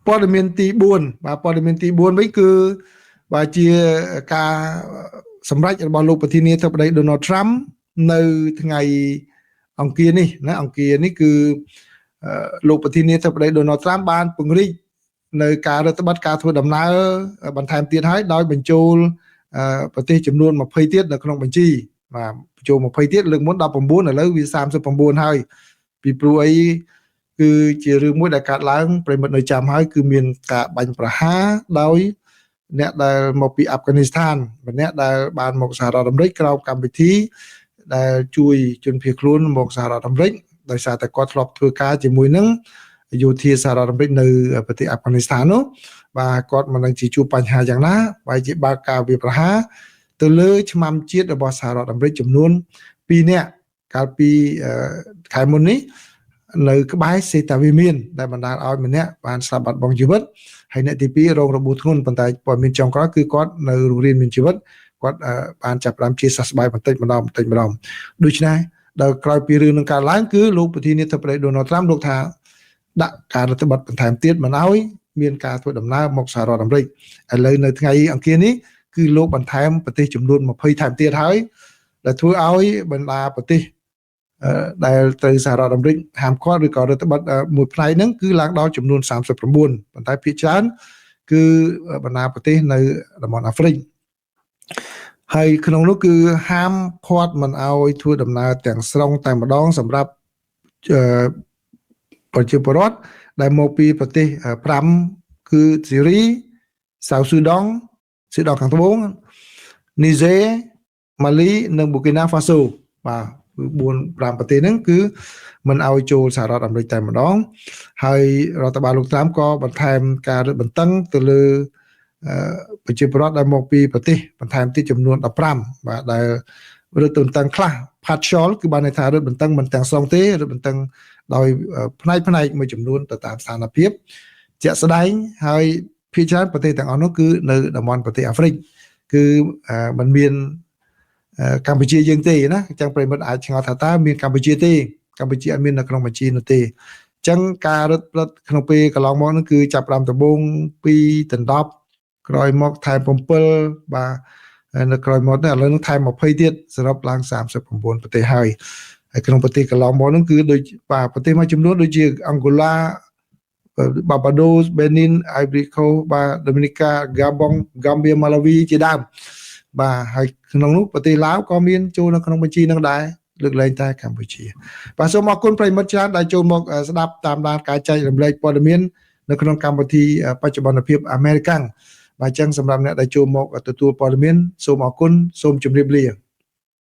ព័ត៌មានទី4បាទព័ត៌មានទី4វិញគឺបើជាការសម្រេចរបស់លោកប្រធានាធិបតី Donald Trump នៅថ្ងៃអង្គារនេះណាអង្គារនេះគឺលោកប្រធានាធិបតី Donald Trump បានពង្រីកនៅការរដ្ឋបတ်ការធ្វើដំណើរបន្ថែមទៀតហើយដោយបញ្ចូលប្រទេសចំនួន20ទៀតនៅក្នុងបញ្ជីបាទបញ្ចូល20ទៀតលើកមុន19ឥឡូវវា39ហើយពីព្រោះអីគឺជារឿងមួយដែលកាត់ឡើងប្រិមិត្តនៅចាំហើយគឺមានការបាញ់ប្រហារដោយអ្នកដែលមកពីអាហ្វហ្គានីស្ថានម្នាក់ដែលបានមកសហរដ្ឋអាមេរិកក្រោមកម្មវិធីដែលជួយជនភៀសខ្លួនមកសហរដ្ឋអាមេរិកដោយសារតែគាត់ធ្លាប់ធ្វើការជាមួយនឹងយោធាសហរដ្ឋអាមេរិកនៅប្រទេសអាហ្វហ្គានីស្ថាននោះបាទគាត់មិនដឹងជាជួបបញ្ហាយ៉ាងណាបែរជាបើកការវាប្រហារទៅលើឆ្មាំជាតិរបស់សហរដ្ឋអាមេរិកចំនួន2នាក់កាលពីខែមុននេះនៅក្បែរសេតាវីមានដែលបណ្ដាលឲ្យម្នាក់បានស្លាប់បាត់បង់ជីវិតហើយអ្នកទី2រងរបួសធ្ងន់ប៉ុន្តែព័ត៌មានចុងក្រោយគឺគាត់នៅរស់រានមានជីវិតគាត់បានចាប់ផ្ដើមជាសះស្បើយបន្តិចម្ដងដូច្នេះដល់ក្រោយពីរឿងនឹងកើតឡើងគឺលោកប្រធានាធិបតី Donald Trump លោកថាដាក់ការរដ្ឋបတ်បន្ថែមទៀតមិនឲ្យមានការធ្វើដំណើរមកសហរដ្ឋអាមេរិកឥឡូវនៅថ្ងៃអង្គារនេះគឺលោកបន្ថែមប្រទេសចំនួន20ថែមទៀតហើយដែលធ្វើឲ្យបណ្ដាប្រទេសដែលទៅសហរដ្ឋអាមេរិកហាមឃាត់ឬក៏រដ្ឋបတ်មួយផ្នែកហ្នឹងគឺឡើងដល់ចំនួន39ប៉ុន្តែភាគច្រើនគឺបណ្ដាប្រទេសនៅតំបន់អាហ្វ្រិកហើយក្នុងនោះគឺហាមឃាត់មិនឲ្យធ្វើដំណើរទាំងស្រុងតែម្ដងសម្រាប់ប្រជាពលរដ្ឋដែលមកពីប្រទេស5គឺសេរីសាវស៊ូដង់ខាងត្បូងនីហ្សេម៉ាលីនិងប៊ូគីណាហ្វាសូបាទគឺ4-5ប្រទេសហ្នឹងគឺមិនឲ្យចូលសហរដ្ឋអាមេរិកតែម្ដងហើយរដ្ឋបាលលោកត្រាំក៏បន្ថែមការរឹតបន្តឹងទៅលើប្រជាពលរដ្ឋដែលមកពីប្រទេសបន្ថែមទៀតចំនួន15បាទដែលរឹតបន្តឹងខ្លះ partial គឺបានន័យថារឹតបន្តឹងមិនទាំងស្រុងទេរឹតបន្តឹងដោយផ្នែកមួយចំនួនទៅតាមស្ថានភាពជាក់ស្ដែងហើយភាគច្រើនប្រទេសទាំងអស់នោះគឺនៅតំបន់ប្រទេសអាហ្វ្រិកគឺมันមានកម្ពុជាយើងទេណាអញ្ចឹងប្រិមិត្តអាចឆ្ងល់ថាតើមានកម្ពុជាទេកម្ពុជាអត់មាននៅក្នុងបញ្ជីនោះទេអញ្ចឹងការរឹតបន្តឹងក្នុងពេលកន្លងមកនោះគឺចាប់5ដំបូង2ដល់10ក្រោយមកថែម7បាទនៅក្រោយមកនេះឥឡូវនោះថែម20ទៀតសរុបឡើង39ប្រទេសហើយក្នុងប្រទេសកន្លងមកនោះគឺដូចបាទប្រទេសមួយចំនួនដូចជាអង់ហ្គូឡាបាបាដូសបេនីនអៃវរីកូបាទដូមីនីកាហ្គាប៊ុងហ្គាំបៀម៉ាឡាវីជាដើមបាទហើយក្នុងនោះប្រទេសឡាវក៏មានចូលនៅក្នុងបញ្ជីនឹងដែរលើកលែងតែកម្ពុជាបាទសូមអរគុណប្រិយមិត្តច្រើនដែលចូលមកស្ដាប់តាមដានការចែករំលែកព័ត៌មាននៅក្នុងកម្មវិធីបច្ចុប្បន្នភាពអាមេរិកាំងបាទអញ្ចឹងសម្រាប់អ្នកដែលចូលមកទទួលព័ត៌មានសូមអរគុណសូមជម្រាបលា